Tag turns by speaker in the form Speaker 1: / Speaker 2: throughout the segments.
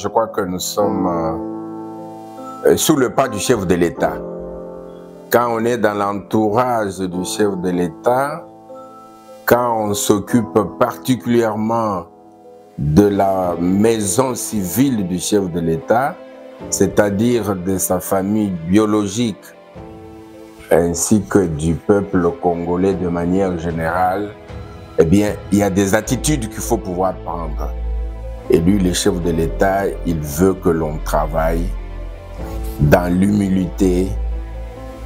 Speaker 1: je crois que nous sommes sous le pas du chef de l'État. Quand on est dans l'entourage du chef de l'État, quand on s'occupe particulièrement de la maison civile du chef de l'État, c'est-à-dire de sa famille biologique, ainsi que du peuple congolais de manière générale, eh bien, il y a des attitudes qu'il faut pouvoir prendre. Et lui, le chef de l'État, il veut que l'on travaille dans l'humilité,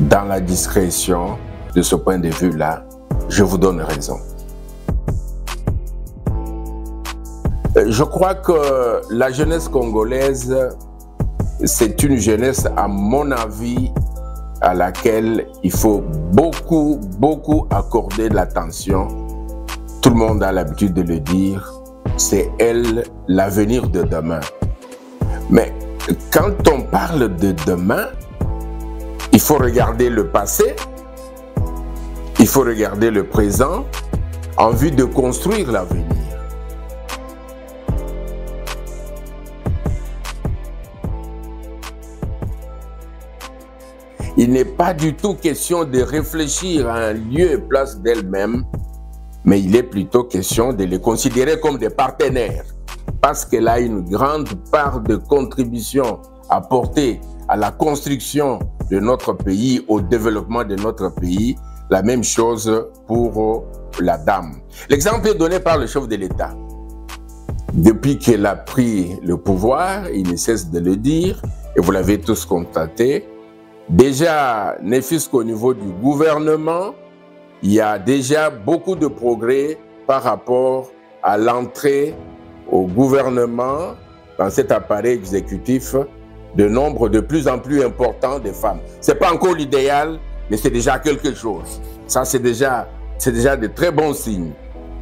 Speaker 1: dans la discrétion. De ce point de vue-là, je vous donne raison. Je crois que la jeunesse congolaise, c'est une jeunesse, à mon avis, à laquelle il faut beaucoup accorder de l'attention. Tout le monde a l'habitude de le dire, c'est elle l'avenir de demain. Mais quand on parle de demain, il faut regarder le passé, il faut regarder le présent en vue de construire l'avenir. Il n'est pas du tout question de réfléchir à un lieu et place d'elle-même, mais il est plutôt question de les considérer comme des partenaires, parce qu'elle a une grande part de contribution à apporter à la construction de notre pays, au développement de notre pays. La même chose pour la dame. L'exemple est donné par le chef de l'État. Depuis qu'elle a pris le pouvoir, il ne cesse de le dire, et vous l'avez tous constaté, déjà, ne fût-ce qu'au niveau du gouvernement, il y a déjà beaucoup de progrès par rapport à l'entrée au gouvernement, dans cet appareil exécutif, de nombre de plus en plus important de femmes. Ce n'est pas encore l'idéal, mais c'est déjà quelque chose. Ça, c'est déjà de très bons signes.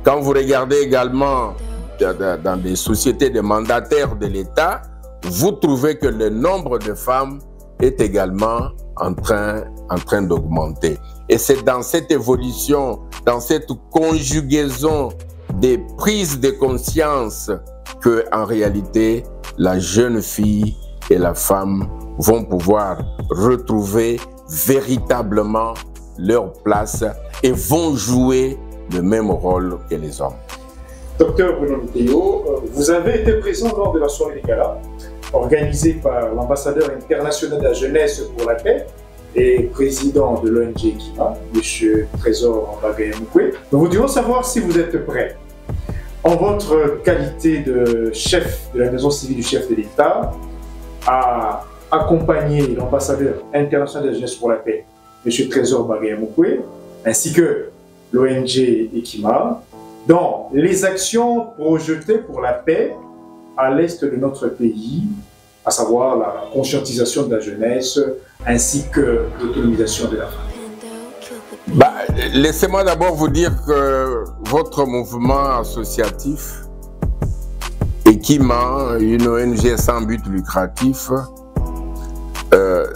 Speaker 1: Quand vous regardez également dans des sociétés de mandataires de l'État, vous trouvez que le nombre de femmes est également en train d'augmenter. Et c'est dans cette évolution, dans cette conjugaison des prises de conscience que, en réalité, la jeune fille et la femme vont pouvoir retrouver véritablement leur place et vont jouer le même rôle que les hommes.
Speaker 2: Docteur Bruno Théo, vous avez été présent lors de la soirée des galas organisée par l'ambassadeur international de la jeunesse pour la paix et président de l'ONG Kima, M. Trésor Mbagayamukwe. Nous voudrions savoir si vous êtes prêt, en votre qualité de chef de la maison civile du chef de l'État, à accompagner l'ambassadeur international de la jeunesse pour la paix, M. Trésor Mbagayamukwe, ainsi que l'ONG Ekima, dans les actions projetées pour la paix à l'est de notre pays, à savoir la conscientisation de la jeunesse ainsi que l'autonomisation de la femme.
Speaker 1: Laissez-moi d'abord vous dire que votre mouvement associatif, Ekima, une ONG sans but lucratif,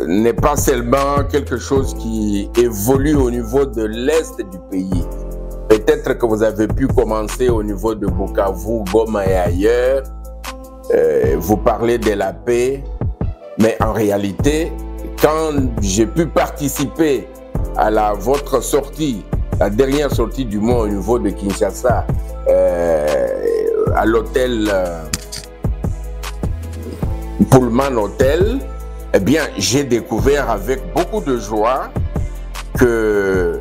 Speaker 1: n'est pas seulement quelque chose qui évolue au niveau de l'est du pays. Peut-être que vous avez pu commencer au niveau de Bukavu, Goma et ailleurs. Vous parlez de la paix, mais en réalité, quand j'ai pu participer à votre sortie, la dernière sortie du mois au niveau de Kinshasa, à l'hôtel Pullman Hotel, eh bien, j'ai découvert avec beaucoup de joie que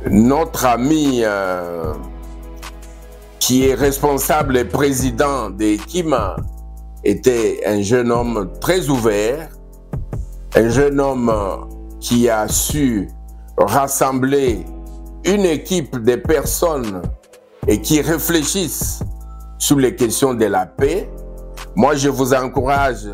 Speaker 1: notre ami qui est responsable et président de Kima était un jeune homme très ouvert, un jeune homme qui a su rassembler une équipe de personnes et qui réfléchissent sur les questions de la paix. Moi, je vous encourage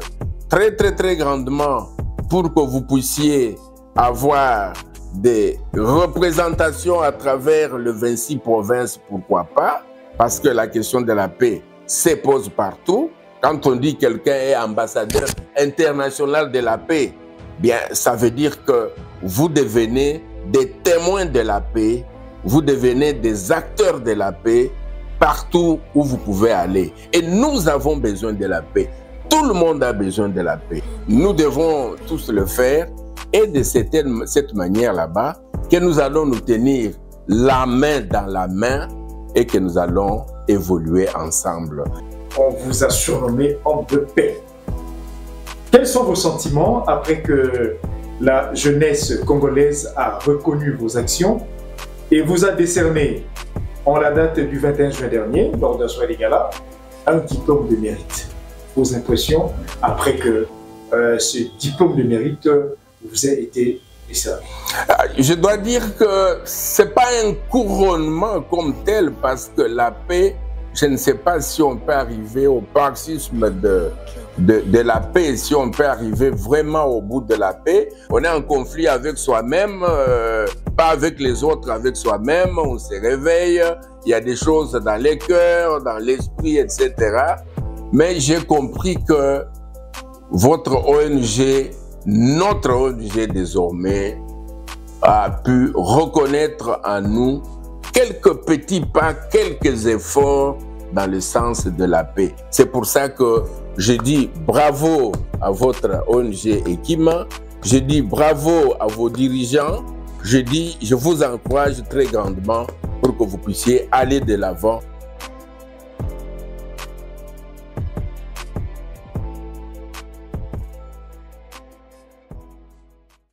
Speaker 1: très grandement pour que vous puissiez avoir des représentations à travers les 26 provinces, pourquoi pas, parce que la question de la paix se pose partout. Quand on dit quelqu'un est ambassadeur international de la paix, bien, ça veut dire que vous devenez des témoins de la paix, vous devenez des acteurs de la paix partout où vous pouvez aller. Et nous avons besoin de la paix. Tout le monde a besoin de la paix. Nous devons tous le faire et de cette manière là-bas que nous allons nous tenir la main dans la main et que nous allons évoluer ensemble.
Speaker 2: On vous a surnommé homme de paix. Quels sont vos sentiments après que la jeunesse congolaise a reconnu vos actions et vous a décerné, en la date du 21 juin dernier, lors d'un soirée de gala, un diplôme de mérite? Vos impressions après que ce diplôme de mérite vous ait été décerné?
Speaker 1: Je dois dire que ce n'est pas un couronnement comme tel, parce que la paix, je ne sais pas si on peut arriver au paroxysme de la paix, si on peut arriver vraiment au bout de la paix. On est en conflit avec soi-même, pas avec les autres, avec soi-même. On se réveille, il y a des choses dans les cœurs, dans l'esprit, etc. Mais j'ai compris que votre ONG, notre ONG désormais, a pu reconnaître en nous quelques petits pas, quelques efforts dans le sens de la paix. C'est pour ça que je dis bravo à votre ONG Ekima, je dis bravo à vos dirigeants, je dis je vous encourage très grandement pour que vous puissiez aller de l'avant.